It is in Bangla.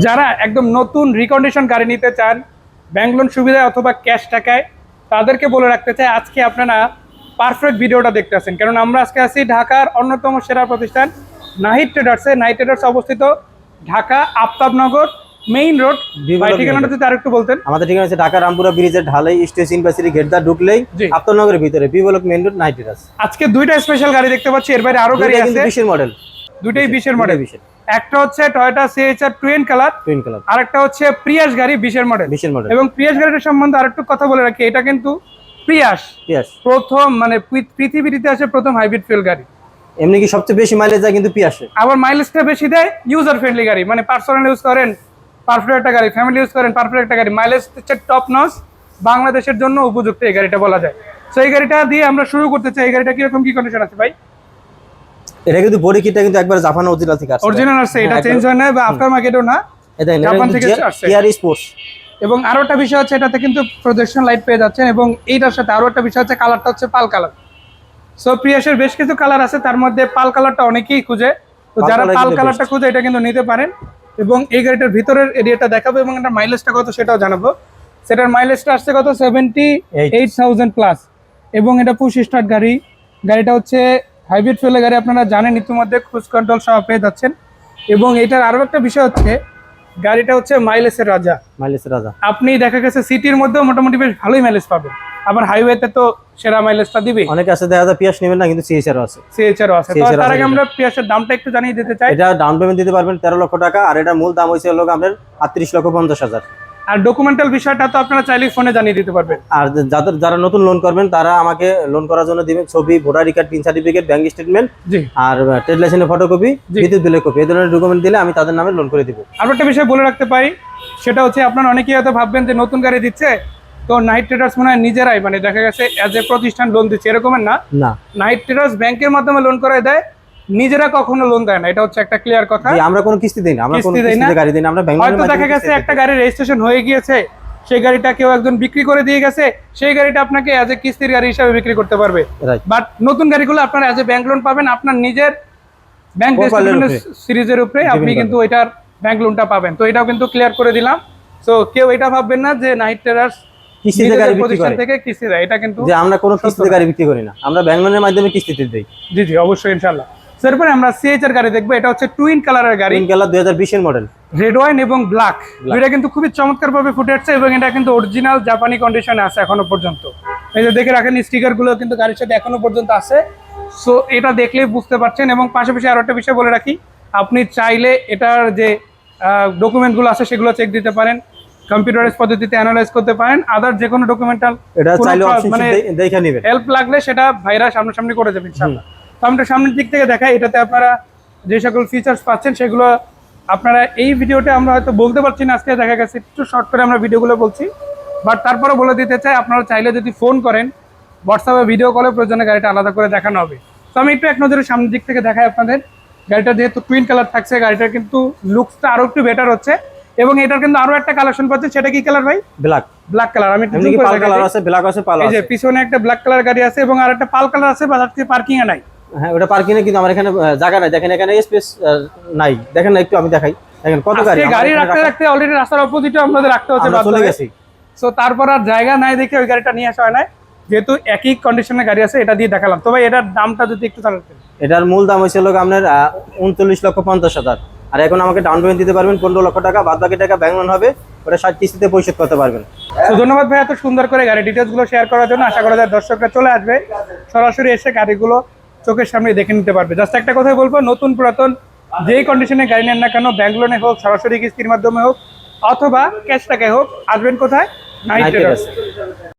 যারা একদম নতুন রিকন্ডিশন গাড়ি নিতে চান ব্যাংক লোন সুবিধায় অথবা ক্যাশ টাকায়, তাদেরকে বলে রাখতে চাই আজকে আপনারা পারফেক্ট ভিডিওটা দেখতে আসেন। কারণ আমরা আজকে আছি ঢাকার অন্যতম সেরা প্রতিষ্ঠান নাহিদ ট্রেডার্সে। নাহিদ ট্রেডার্স অবস্থিত ঢাকা আফতাবনগর মেইন রোড। ঠিকানাটা যদি আরেকটু বলতেন। আমাদের ঠিকানা আছে ঢাকা রামপুরা ব্রিজের ঢালাই স্টেশন ইউনিভার্সিটি গেটদা ঢুকলেই আফতাবনগরের ভিতরে বিবলক মেইন রোড নাহিদ ট্রেডার্স। আজকে দুইটা স্পেশাল গাড়ি দেখতে পাচ্ছি, এর বাইরে আরো গাড়ি আছে। 20 এর মডেল, দুইটাই 20 এর মডেল। একটা হচ্ছে টয়োটা সিএইচআর টুইন কালার, আর একটা হচ্ছে প্রিয়াস গাড়ি 20 এর মডেল। এবং প্রিয়াস গাড়িটার সম্বন্ধে আরেকটু কথা বলে রাখি, এটা কিন্তু প্রিয়াস প্রথম মানে পৃথিবীর ইতিহাসে প্রথম হাইব্রিড ফুয়েল গাড়ি। এমনি কি সবচেয়ে বেশি মাইলেজ দেয় কিন্তু প্রিয়াসে, আবার মাইলেজটা বেশি দেয়। ইউজার ফ্রেন্ডলি গাড়ি, মানে পার্সোনাল ইউজ করেন পারফেক্ট একটা গাড়ি, ফ্যামিলি ইউজ করেন পারফেক্ট একটা গাড়ি। মাইলেজ হচ্ছে টপ নচ, বাংলাদেশের জন্য উপযুক্ত এই গাড়িটা বলা যায়। তো এই গাড়িটা দিয়ে আমরা শুরু করতে চাই। এই গাড়িটা কিরকম কি কন্ডিশন আছে ভাই? এটা কিন্তু বডি কিটটা কিন্তু একবার জাপান অরিজিনাল থেকে আসছে। অরিজিনাল আছে, এটা চেঞ্জ হয় না বা আফটার মার্কেটও না, জাপান থেকে আসছে। Air sports. এবং আরো একটা বিষয় হচ্ছে এটাতে কিন্তু প্রজেকশন লাইট পেয়ে যাচ্ছেন। এবং এইটার সাথে আরো একটা বিষয় হচ্ছে কালারটা হচ্ছে পাল কালার। সো প্রিয়াসের বেশ কিছু কালার আছে, তার মধ্যে পাল কালারটা অনেকেই খুঁজে। তো যারা পাল কালারটা খুঁজে এটা কিন্তু নিতে পারেন। এবং এই গাড়িটার ভিতরের এরিয়াটা দেখাবো এবং এটার মাইলেজটা কত সেটাও জানাবো। সেটার মাইলেজটা আসছে কত 78,000 প্লাস। এবং এটা পুশ স্টার্ট গাড়ি। গাড়িটা হচ্ছে হাইব্রিড ফুয়েলের গাড়ি, আপনারা জানেন ইতিমধ্যে ক্রুজ কন্ট্রোল সহ পেয়ে যাচ্ছেন। এবং এটার আরো একটা বিষয় হচ্ছে গাড়িটা হচ্ছে মাইলেজের রাজা। আপনি দেখা গেছে সিটির মধ্যেও মোটামুটি বেশ ভালোই মাইলেজ পাবেন, আবার হাইওয়েতে তো সেরা মাইলেজটা দিবে। অনেকে আছে দেখা যায় পিয়াস নেবেন না, কিন্তু সিএইচআরও আছে। তো তার আগে আমরা পিয়াসের দামটা একটু জানিয়ে দিতে চাই। এটা ডাউন পেমেন্ট দিতে পারবেন 13 লক্ষ টাকা, আর এটা মূল দাম হইছে লোক আপনার 38,50,000। আর ডকুমেন্টাল বিষয়টা তো আপনারা চাইলে ফোনে জানিয়ে দিতে পারবেন। আর যারা নতুন লোন করবেন তারা আমাকে লোন করার জন্য দিবেন ছবি, voter card, pin certificate, bank statement আর ট্রেড লাইসেন্সের ফটোকপি, বিদ্যুৎ বিলের কপি, এই ধরনের ডকুমেন্ট দিলে আমি তাদের নামে লোন করে দিব। আর একটা বিষয় বলে রাখতে পারি, সেটা হচ্ছে আপনারা অনেকেই হয়তো ভাববেন যে নতুন গাড়ি দিচ্ছে তো নাহিদ ট্রেডার্স মনে হয় নিজেরাই মানে দেখা গেছে এজ এ প্রতিষ্ঠান লোন দিচ্ছে, এরকমের না। নাহিদ ট্রেডার্স ব্যাংকের মাধ্যমে লোন করায় দেয়, নিজেরা কখনো লোন দেয় না। এটা হচ্ছে একটা ক্লিয়ার কথা। আমরা কোনো কিস্তি দেই না, আমরা কোনো কিস্তিতে গাড়ি দেই না। আমরা ব্যাংকের হয়তো দেখা গেছে একটা গাড়ি রেজিস্ট্রেশন হয়ে গিয়েছে, সেই গাড়িটা কেউ একজন বিক্রি করে দিয়ে গেছে, সেই গাড়িটা আপনাকে এজ এ কিস্তির গাড়ি হিসাবে বিক্রি করতে পারবে। বাট নতুন গাড়িগুলো আপনারা এজ এ ব্যাংক লোন পাবেন, আপনার নিজের ব্যাংক সিরিজের উপরে আপনি কিন্তু ওইটার ব্যাংক লোনটা পাবেন। তো এটাও কিন্তু ক্লিয়ার করে দিলাম। সো কেউ এটা ভাববেন না যে নাহিদ ট্রেডার্স কিস্তিতে গাড়ি বিক্রি করে থেকে কিস্তি দেয়, এটা কিন্তু যে আমরা কোনো কিস্তিতে গাড়ি বিক্রি করি না, আমরা ব্যাংক লোনের মাধ্যমে কিস্তিতে দেই। জি অবশ্যই ইনশাআল্লাহ। এরপরে আমরা সিএইচআর গাড়ি দেখবো। এটা হচ্ছে টুইন কালারের গাড়ি, টুইন কালার 2020 এর মডেল, রেড ওয়াইন এবং ব্ল্যাক। এটা কিন্তু খুবই চমৎকার ভাবে ফুটে আসছে এবং এটা কিন্তু অরিজিনাল জাপানি কন্ডিশনে আছে এখনো পর্যন্ত। এই যে দেখে রাখেন স্টিকার গুলো কিন্তু গাড়ির সাথে এখনো পর্যন্ত আছে। সো এটা দেখলেই বুঝতে পারছেন। এবং পাশাপাশি আরো একটা বিষয় বলে রাখি, আপনি চাইলে এটার যে ডকুমেন্ট গুলো আছে সেগুলো চেক দিতে পারেন, কম্পিউটারাইজ পদ্ধতিতে অ্যানালাইজ করতে পারেন। আদার যে কোনো ডকুমেন্টাল মানে হেল্প লাগলে সেটা ভাইরা সামনাসামনি করে দেবেন ইনশাআল্লাহ। তো আমরা সামনের দিক থেকে দেখাই, এটাতে আপনারা যে সকল ফিচার্স পাচ্ছেন সেগুলো আপনারা এই ভিডিওতে আমরা হয়তো বলতে পারছি না, আজকে দেখা গেছে একটু শর্ট করে আমরা ভিডিওগুলো বলছি। বাট তারপরে বলে দিতে চাই, আপনারা চাইলে যদি ফোন করেন, হোয়াটসঅ্যাপে ভিডিও কলে প্রয়োজনে গাড়িটা আলাদা করে দেখানো হবে। তো আমি একটু এক নজরে সামনের দিক থেকে দেখাই আপনাদের। গাড়িটা যেহেতু টুইন কালার থাকছে, গাড়িটার কিন্তু লুকসটা আরো একটু বেটার হচ্ছে। এবং এটার কিন্তু আরো একটা কালেকশন পাচ্ছে, সেটা কি কালার ভাই? Black colour. আমি পাল কালার আছে, ব্ল্যাক আছে, পাল আছে। এই যে পিছনে একটা ব্ল্যাক কালার গাড়ি আছে এবং আরেকটা পাল কালার আছে, বাজার থেকে পার্কিং এ নাই। হ্যাঁ, ওটা পার্কিং এ, কিন্তু আমার এখানে জায়গা নাই। দেখেন এখানে স্পেস নাই, দেখেন না একটু আমি দেখাই। দেখেন কত গাড়ি রাখতে অলরেডি রাস্তার অপোজিটে আমাদের রাখতে হচ্ছে, চলে গেছি। সো তারপর আর জায়গা নাই দেখে ওই গাড়িটা নিয়ে আসা হয় না, যেহেতু একই কন্ডিশনের গাড়ি আছে এটা দিয়ে দেখালাম। তবে এটার দামটা যদি একটু জানাতেন। এটার মূল দাম হয়েছিল আপনার 39,50,000, আর এখন আমাকে ডাউন পেমেন্ট দিতে পারবেন 15 লক্ষ টাকা, বাদ বাকি টাকা ব্যাংক লোন হবে, ওটা 60 কিস্তিতে পরিশোধ করতে পারবেন। তো ধন্যবাদ ভাই এত সুন্দর করে গাড়ি ডিটেলস গুলো শেয়ার করার জন্য। আশা করা যায় দর্শকরা চলে আসবে, সরাসরি এসে গাড়িগুলো চোখের সামনে দেখে নিতে পারবে। জাস্ট একটা কথাই বলবো, নতুন পুরাতন যেই কন্ডিশনে গাড়ি নেন না কেন, ব্যাংক লোনে হোক, সরাসরি কিস্তির মাধ্যমে হোক অথবা ক্যাশ টাকায় হোক, আসবেন কোথায়? নাহিদ ট্রেডার্স।